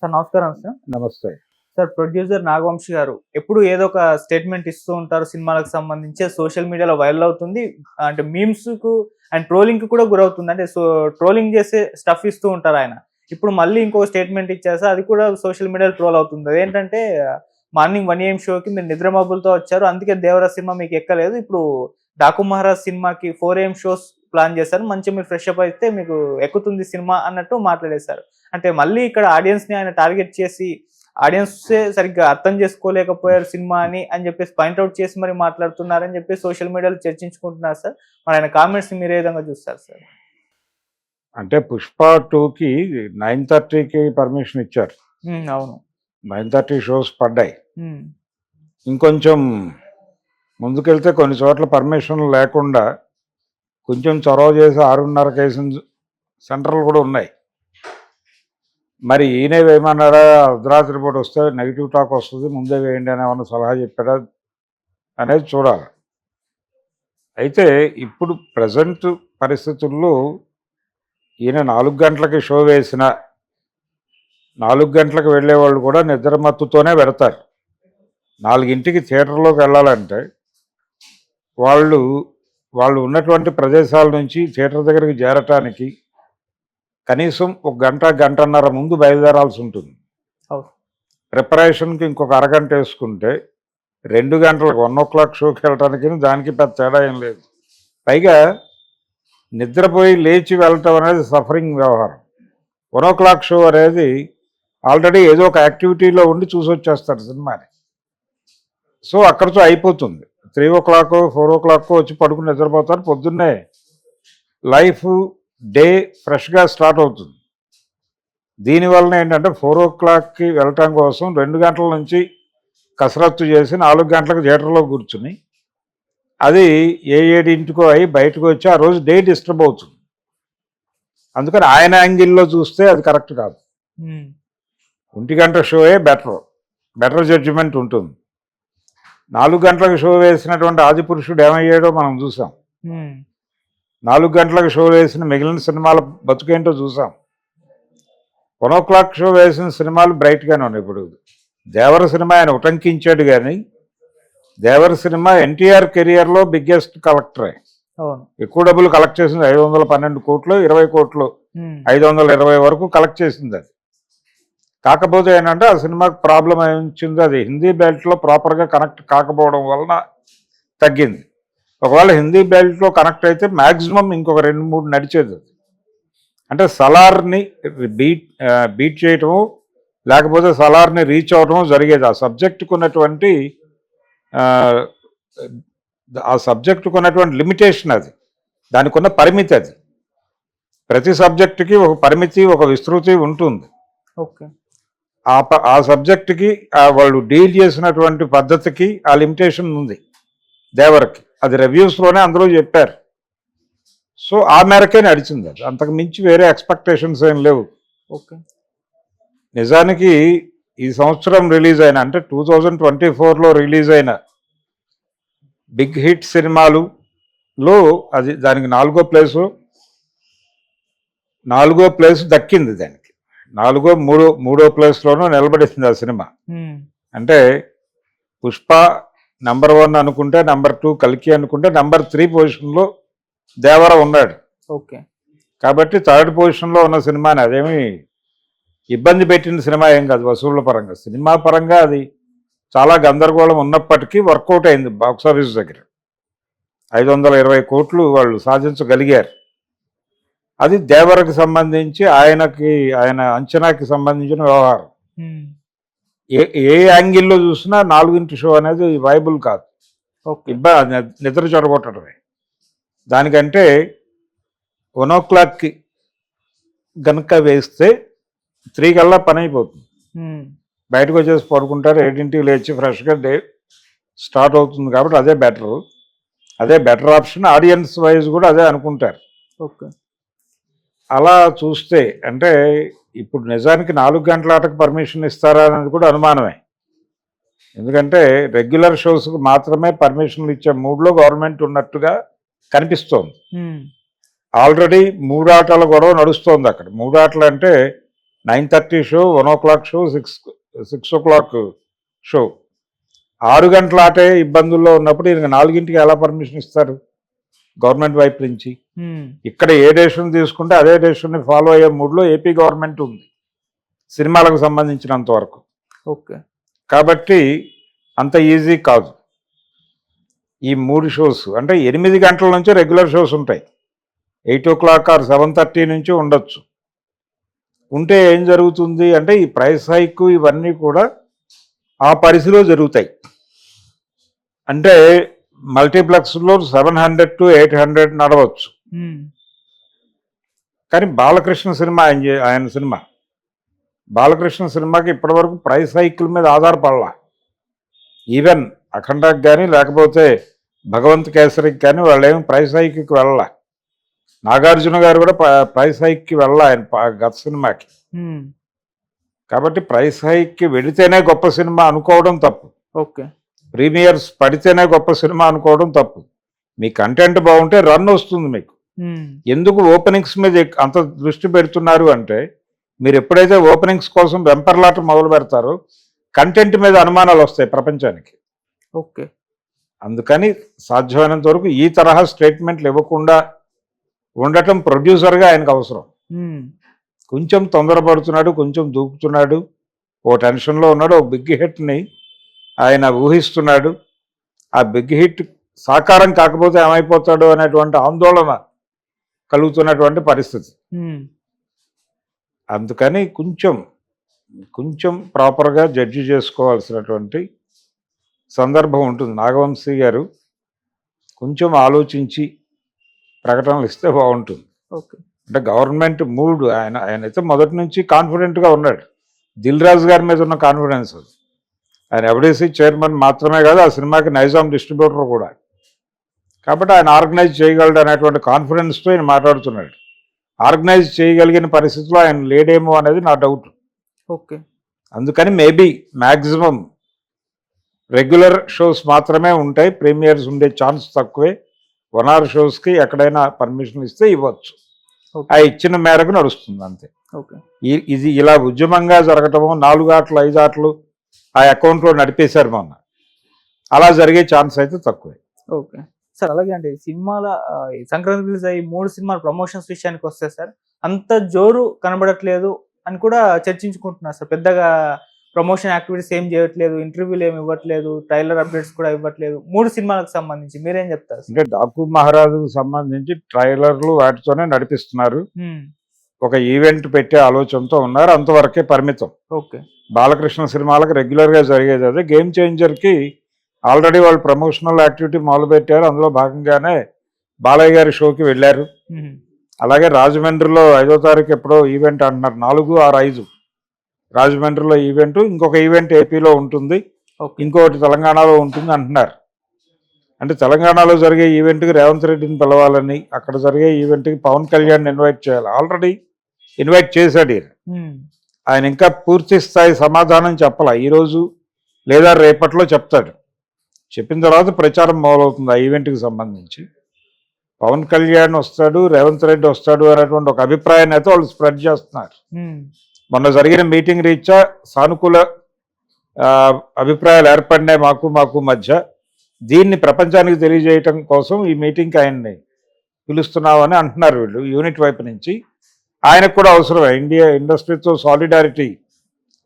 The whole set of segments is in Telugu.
సార్ నమస్కారం సార్. నమస్తే. సార్ ప్రొడ్యూసర్ నాగవంశి గారు ఎప్పుడు ఏదో ఒక స్టేట్మెంట్ ఇస్తూ ఉంటారు సినిమాలకు సంబంధించి. సోషల్ మీడియాలో వైరల్ అవుతుంది. అంటే మీమ్స్‌కు అండ్ ట్రోలింగ్‌కి కూడా గురవుతుంది. అంటే ట్రోలింగ్ చేసే స్టఫ్ ఇస్తూ ఉంటారు ఆయన. ఇప్పుడు మళ్ళీ ఇంకో స్టేట్మెంట్ ఇచ్చారు సార్. అది కూడా సోషల్ మీడియాలో ట్రోల్ అవుతుంది. అదేంటంటే మార్నింగ్ 1 AM షోకి మీరు నిద్ర మబ్బులతో వచ్చారు. అందుకే 'దేవరా' సినిమా మీకు ఎక్కలేదు. ఇప్పుడు 'డాకు మహారాజ్' సినిమాకి 4 AM షోస్ ప్లాన్ చేశారు. మంచిగా మీరు ఫ్రెష్ అప్ అయితే మీకు ఎక్కుతుంది సినిమా అన్నట్టు మాట్లాడేశారు. అంటే మళ్ళీ ఇక్కడ ఆడియన్స్‌ని ఆయన టార్గెట్ చేసి ఆడియన్సే సరిగ్గా అర్థం చేసుకోలేకపోయారు సినిమా అని చెప్పేసి పాయింట్అవుట్ చేసి మరి మాట్లాడుతున్నారని చెప్పి సోషల్ మీడియాలో చర్చించుకుంటున్నారు సార్. మరి ఆయన కామెంట్స్ మీరు ఏ విధంగా చూస్తారు సార్? అంటే 'పుష్ప 2'కి 9:30కి పర్మిషన్ ఇచ్చారు. అవును. 9:30 షోస్ పడ్డాయి. హ్మ్. ఇంకొంచెం ముందుకెళ్తే కొన్ని చోట్ల పర్మిషన్ లేకుండా కొంచెం చొరవ చేసి 6:30కి వేసిన సెంటర్లు కూడా ఉన్నాయి. మరి ఈయన వేయమన్నాడా, అర్ధరాత్రి పూట వస్తే నెగిటివ్ టాక్ వస్తుంది, ముందే వేయండి అని ఏమన్నా సలహా చెప్పాడా అనేది చూడాలి. అయితే ఇప్పుడు ప్రజెంట్ పరిస్థితుల్లో ఈయన 4 గంటలకి షో వేసిన 4 గంటలకు వెళ్ళేవాళ్ళు కూడా నిద్రమత్తుతోనే పెడతారు. 4ంటికి థియేటర్లోకి వెళ్ళాలంటే వాళ్ళు ఉన్నటువంటి ప్రదేశాల నుంచి థియేటర్ దగ్గరికి చేరటానికి కనీసం 1 గంట, గంటన్నర ముందు బయలుదేరాల్సి ఉంటుంది. ప్రిపరేషన్కి ఇంకొక అరగంట వేసుకుంటే 2 గంటలకు 1:00 షోకి వెళ్ళటానికి దానికి పెద్ద తేడా ఏం లేదు. పైగా నిద్రపోయి లేచి వెళ్ళటం అనేది సఫరింగ్ వ్యవహారం. 1:00 షో అనేది ఆల్రెడీ ఏదో ఒక యాక్టివిటీలో ఉండి చూసి వచ్చేస్తారు సినిమాని. సో అక్కడితో అయిపోతుంది. 3:00, 4:00 వచ్చి పడుకుని నిద్రపోతారు. పొద్దున్నే లైఫ్ డే ఫ్రెష్గా స్టార్ట్ అవుతుంది. దీనివల్ల ఏంటంటే 4:00కి వెళ్ళటం కోసం 2 గంటల నుంచి కసరత్తు చేసి 4 గంటలకు థియేటర్లో కూర్చుని అది 7:00 అయి బయటకు వచ్చి ఆ రోజు డే డిస్టర్బ్ అవుతుంది. అందుకని ఆయన యాంగిల్లో చూస్తే అది కరెక్ట్ కాదు. 1 గంట షోయే బెటర్ జడ్జిమెంట్ ఉంటుంది. 4 గంటలకు షో వేసినటువంటి ఆదిపురుషుడు ఏమయ్యాడో మనం చూసాం. 4 గంటలకు షో వేసిన మిగిలిన సినిమాల బతుకేంటో చూసాం. 1:00 షో వేసిన సినిమాలు బ్రైట్గానే ఉన్నాయి. ఇప్పుడు 'దేవర' సినిమా ఆయన ఉటంకించాడు, కానీ 'దేవర' సినిమా ఎన్టీఆర్ కెరియర్లో బిగ్గెస్ట్ కలెక్టరే. ఎక్కువ డబ్బులు కలెక్ట్ చేసింది 512 కోట్లు, 20 కోట్లు, 520 వరకు కలెక్ట్ చేసింది అది. కాకపోతే ఏంటంటే ఆ సినిమాకి ప్రాబ్లం ఏమిచ్చింది, అది హిందీ బెల్ట్లో ప్రాపర్గా కనెక్ట్ కాకపోవడం వలన తగ్గింది. ఒకవేళ హిందీ బెల్ట్లో కనెక్ట్ అయితే మ్యాక్సిమం ఇంకొక 2-3 నడిచేది. అంటే సలార్ని బీట్ చేయటము, లేకపోతే సలార్ని రీచ్ అవటము జరిగేది. ఆ సబ్జెక్టుకు ఉన్నటువంటి లిమిటేషన్ అది, దానికి ఉన్న పరిమితి అది. ప్రతి సబ్జెక్టుకి ఒక పరిమితి, ఒక విస్తృతి ఉంటుంది. ఓకే. ఆ సబ్జెక్టుకి వాళ్ళు డీల్ చేసినటువంటి పద్ధతికి ఆ లిమిటేషన్ ఉంది 'దేవర'కి. అది రివ్యూస్లోనే అందరూ చెప్పారు. సో ఆ మేరకే నడిచింది అది. అంతకు మించి వేరే ఎక్స్పెక్టేషన్స్ ఏం లేవు. ఓకే. నిజానికి ఈ సంవత్సరం రిలీజ్ అయిన, అంటే 2024లో రిలీజ్ అయిన బిగ్ హిట్ సినిమాలులో అది దానికి 4వ ప్లేసు దక్కింది. దానికి 3వ ప్లేస్లోనూ నిలబడింది ఆ సినిమా. అంటే 'పుష్ప' నెంబర్ 1 అనుకుంటే, నెంబర్ 2 కల్కి అనుకుంటే, నెంబర్ 3 పొజిషన్లో 'దేవర' ఉన్నాడు. ఓకే. కాబట్టి 3rd పొజిషన్లో ఉన్న సినిమాని అదేమి ఇబ్బంది పెట్టిన సినిమా ఏం కాదు వసూళ్ల పరంగా. సినిమా పరంగా అది చాలా గందరగోళం ఉన్నప్పటికీ వర్కౌట్ అయింది బాక్సాఫీస్ దగ్గర. 520 కోట్లు వాళ్ళు సాధించగలిగారు. అది 'దేవర'కి సంబంధించి ఆయన అంచనాకి సంబంధించిన వ్యవహారం. ఏ యాంగిల్లో చూసినా 4 షో అనేది వైబుల్ కాదు. నిద్ర చెడగొట్టడమే. దానికంటే 1:00కి గనుక వేస్తే 3 కల్లా పని అయిపోతుంది. బయటకు వచ్చేసి పడుకుంటారు, 8ంటికి లేచి ఫ్రెష్గా డే స్టార్ట్ అవుతుంది. కాబట్టి అదే బెటర్ ఆప్షన్. ఆడియన్స్ వైజ్ కూడా అదే అనుకుంటారు. ఓకే. అలా చూస్తే అంటే ఇప్పుడు నిజానికి 4 గంటల ఆటకు పర్మిషన్ ఇస్తారా అనేది కూడా అనుమానమే. ఎందుకంటే రెగ్యులర్ షోస్కి మాత్రమే పర్మిషన్లు ఇచ్చే మూడ్లో గవర్నమెంట్ ఉన్నట్టుగా కనిపిస్తోంది. ఆల్రెడీ 3 ఆటల గొడవ నడుస్తోంది అక్కడ. 3 ఆటలు అంటే 9:30 show, 1 o'clock show, 6 o'clock show. 6 గంటల ఆటే ఇబ్బందుల్లో ఉన్నప్పుడు ఈయన 4ంటికి ఎలా పర్మిషన్ ఇస్తారు గవర్నమెంట్ వైపు నుంచి? ఇక్కడ ఏ డెసిషన్ తీసుకుంటే అదే డెసిషన్ని ఫాలో అయ్యే మూడ్లో ఏపీ గవర్నమెంట్ ఉంది సినిమాలకు సంబంధించినంత వరకు. ఓకే. కాబట్టి అంత ఈజీ కాదు. ఈ 3 షోస్ అంటే 8 గంటల నుంచి రెగ్యులర్ షోస్ ఉంటాయి. 8 o'clock or 7:30 నుంచి ఉండొచ్చు. ఉంటే ఏం జరుగుతుంది అంటే ఈ ప్రైస్ హైక్ ఇవన్నీ కూడా ఆ పరిధిలో జరుగుతాయి. అంటే మల్టీప్లెక్స్లో 700 to 800 నడవచ్చు. కానీ బాలకృష్ణ సినిమా ఆయన సినిమా బాలకృష్ణ సినిమాకి ఇప్పటివరకు ప్రైస్ హైక్ల మీద ఆధారపడాల. ఈవెన్ అఖండకి కానీ లేకపోతే భగవంత్ కేసరికి కానీ వాళ్ళు ఏమి ప్రైస్ హైక్కి వెళ్ళాల. నాగార్జున గారు కూడా ప్రైస్ హైక్కి వెళ్ళాల ఆయన గత సినిమాకి. కాబట్టి ప్రైస్ హైక్కి వెళితేనే గొప్ప సినిమా అనుకోవడం తప్పు. ఓకే. ప్రీమియర్స్ పడితేనే గొప్ప సినిమా అనుకోవడం తప్పు. మీ కంటెంట్ బాగుంటే రన్ వస్తుంది మీకు. ఎందుకు ఓపెనింగ్స్ మీద అంత దృష్టి పెడుతున్నారు అంటే మీరు ఎప్పుడైతే ఓపెనింగ్స్ కోసం వెంపర్లాట మొదలు పెడతారో కంటెంట్ మీద అనుమానాలు వస్తాయి ప్రపంచానికి. ఓకే. అందుకని సాధ్యమైనంత వరకు ఈ తరహా స్టేట్మెంట్లు ఇవ్వకుండా ఉండటం ప్రొడ్యూసర్గా ఆయనకు అవసరం. కొంచెం తొందరపడుతున్నాడు, కొంచెం దూకుతున్నాడు, ఓ టెన్షన్లో ఉన్నాడు, ఓ బిగ్ హిట్ని ఆయన ఊహిస్తున్నాడు. ఆ బిగ్ హిట్ సాకారం కాకపోతే ఏమైపోతాడు అనేటువంటి ఆందోళన కలుగుతున్నటువంటి పరిస్థితి. అందుకని కొంచెం ప్రాపర్గా జడ్జి చేసుకోవాల్సినటువంటి సందర్భం ఉంటుంది. నాగవంశీ గారు కొంచెం ఆలోచించి ప్రకటనలు ఇస్తే బాగుంటుంది. ఓకే. అంటే గవర్నమెంట్ మూడ్ ఆయనైతే మొదటి నుంచి కాన్ఫిడెంట్గా ఉన్నాడు. దిల్ రాజు గారి మీద ఉన్న కాన్ఫిడెన్స్ అది. ఆయన ఎఫ్డీసీ చైర్మన్ మాత్రమే కాదు, ఆ సినిమాకి నైజాం డిస్ట్రిబ్యూటర్ కూడా. కాబట్టి ఆయన ఆర్గనైజ్ చేయగలడు అనేటువంటి కాన్ఫిడెన్స్తో ఆయన మాట్లాడుతున్నాడు. ఆర్గనైజ్ చేయగలిగిన పరిస్థితిలో ఆయన లేడేమో అనేది నా డౌట్. ఓకే. అందుకని మేబీ మ్యాక్సిమం రెగ్యులర్ షోస్ మాత్రమే ఉంటాయి, ప్రీమియర్స్ ఉండే ఛాన్స్ తక్కువే. 1 hour షోస్కి ఎక్కడైనా పర్మిషన్ ఇస్తే ఇవ్వచ్చు. ఆ ఇచ్చిన మేరకు నడుస్తుంది అంతే. ఇది ఇలా ఉద్యమంగా జరగటము 4 ఆటలు 5 ఆటలు ఆ అకౌంట్లో నడిపేశారు మొన్న, అలా జరిగే ఛాన్స్ అయితే తక్కువే. Okay sir. అలాగే అండి, సినిమాల సంక్రాంతి రిలీజ్ అయ్యి 3 సినిమాల ప్రమోషన్స్ విషయానికి వస్తే సార్ అంత జోరు కనబడట్లేదు అని కూడా చర్చించుకుంటున్నారు సార్. పెద్దగా ప్రమోషన్ యాక్టివిటీస్ ఏం చేయట్లేదు, ఇంటర్వ్యూలు ఏమి ఇవ్వట్లేదు, ట్రైలర్ అప్డేట్స్ కూడా ఇవ్వట్లేదు 3 సినిమాలకు సంబంధించి. మీరేం చెప్తారు? అంటే డాకు మహారాజుకు సంబంధించి ట్రైలర్లు వాటితోనే నడిపిస్తున్నారు. ఒక ఈవెంట్ పెట్టే ఆలోచనతో ఉన్నారు, అంతవరకే పరిమితం. ఓకే. బాలకృష్ణ సినిమాలకు రెగ్యులర్గా జరిగేది అదే. గేమ్ చేంజర్కి ఆల్రెడీ వాళ్ళు ప్రమోషనల్ యాక్టివిటీ మొదలుపెట్టారు. అందులో భాగంగానే బాలయ్య గారి షోకి వెళ్ళారు. అలాగే రాజమండ్రిలో 5వ తారీఖు ఎప్పుడో ఈవెంట్ అంటున్నారు, 4 or 5 రాజమండ్రిలో ఈవెంట్, ఇంకొక ఈవెంట్ ఏపీలో ఉంటుంది, ఇంకొకటి తెలంగాణలో ఉంటుంది అంటున్నారు. అంటే తెలంగాణలో జరిగే ఈవెంట్కి రేవంత్ రెడ్డిని పిలవాలని, అక్కడ జరిగే ఈవెంట్కి పవన్ కళ్యాణ్ ఇన్వైట్ చేయాలి. ఆల్రెడీ ఇన్వైట్ చేశాడు ఆయన ఇంకా పూర్తి స్థాయి సమాధానం చెప్పాల. ఈరోజు లేదా రేపట్లో చెప్తాడు. చెప్పిన తర్వాత ప్రచారం మొదలవుతుంది ఆ ఈవెంట్కి సంబంధించి. పవన్ కళ్యాణ్ వస్తాడు, రేవంత్ రెడ్డి వస్తాడు అనేటువంటి ఒక అభిప్రాయాన్ని అయితే వాళ్ళు స్ప్రెడ్ చేస్తున్నారు. మొన్న జరిగిన మీటింగ్ రీత్యా సానుకూల అభిప్రాయాలు ఏర్పడినాయి మాకు మధ్య. దీన్ని ప్రపంచానికి తెలియజేయటం కోసం ఈ మీటింగ్కి ఆయన్ని పిలుస్తున్నామని అంటున్నారు వీళ్ళు యూనిట్ వైపు నుంచి. ఆయనకు కూడా అవసరం, ఇండస్ట్రీతో సాలిడారిటీ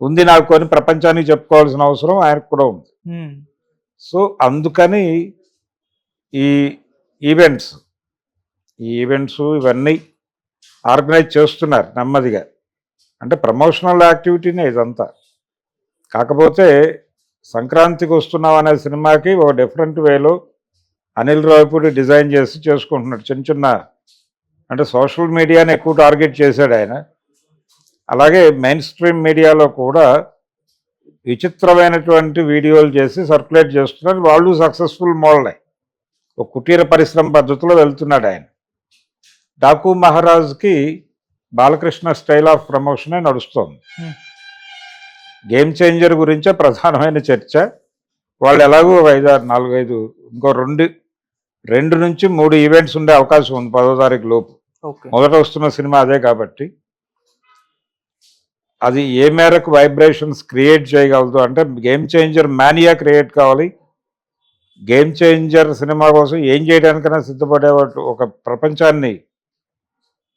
ఉంది నాకు అని ప్రపంచానికి చెప్పుకోవాల్సిన అవసరం ఆయనకు కూడా ఉంది. సో అందుకని ఈ ఈవెంట్స్ ఇవన్నీ ఆర్గనైజ్ చేస్తున్నారు నెమ్మదిగా. అంటే ప్రమోషనల్ యాక్టివిటీనే ఇదంతా. కాకపోతే సంక్రాంతికి వస్తున్నాం అనే సినిమాకి ఒక డిఫరెంట్ వేలో అనిల్ రావిపూడి డిజైన్ చేసి చేసుకుంటున్నాడు. చిన్న అంటే సోషల్ మీడియాని ఎక్కువ టార్గెట్ చేశాడు ఆయన. అలాగే మెయిన్ స్ట్రీమ్ మీడియాలో కూడా విచిత్రమైనటువంటి వీడియోలు చేసి సర్క్యులేట్ చేస్తున్నారు. వాళ్ళు సక్సెస్ఫుల్ మోడలే, ఒక కుటీర పరిశ్రమ పద్ధతిలో వెళ్తున్నాడు ఆయన. డాకు మహారాజ్కి బాలకృష్ణ స్టైల్ ఆఫ్ ప్రమోషనే నడుస్తోంది. గేమ్ చేంజర్ గురించే ప్రధానమైన చర్చ. వాళ్ళు ఎలాగో 4-5 ఇంకో 2 నుంచి 3 ఈవెంట్స్ ఉండే అవకాశం ఉంది 10వ తారీఖు లోపు. మొదట వస్తున్న సినిమా అదే కాబట్టి అది ఏ మేరకు వైబ్రేషన్స్ క్రియేట్ చేయగలదు అంటే గేమ్ చేంజర్ మానియా క్రియేట్ కావాలి. గేమ్ చేంజర్ సినిమా కోసం ఏం చేయడానికైనా సిద్ధపడేవాడు ఒక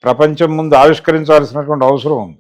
ప్రపంచం ముందు ఆవిష్కరించాల్సినటువంటి అవసరం ఉంది.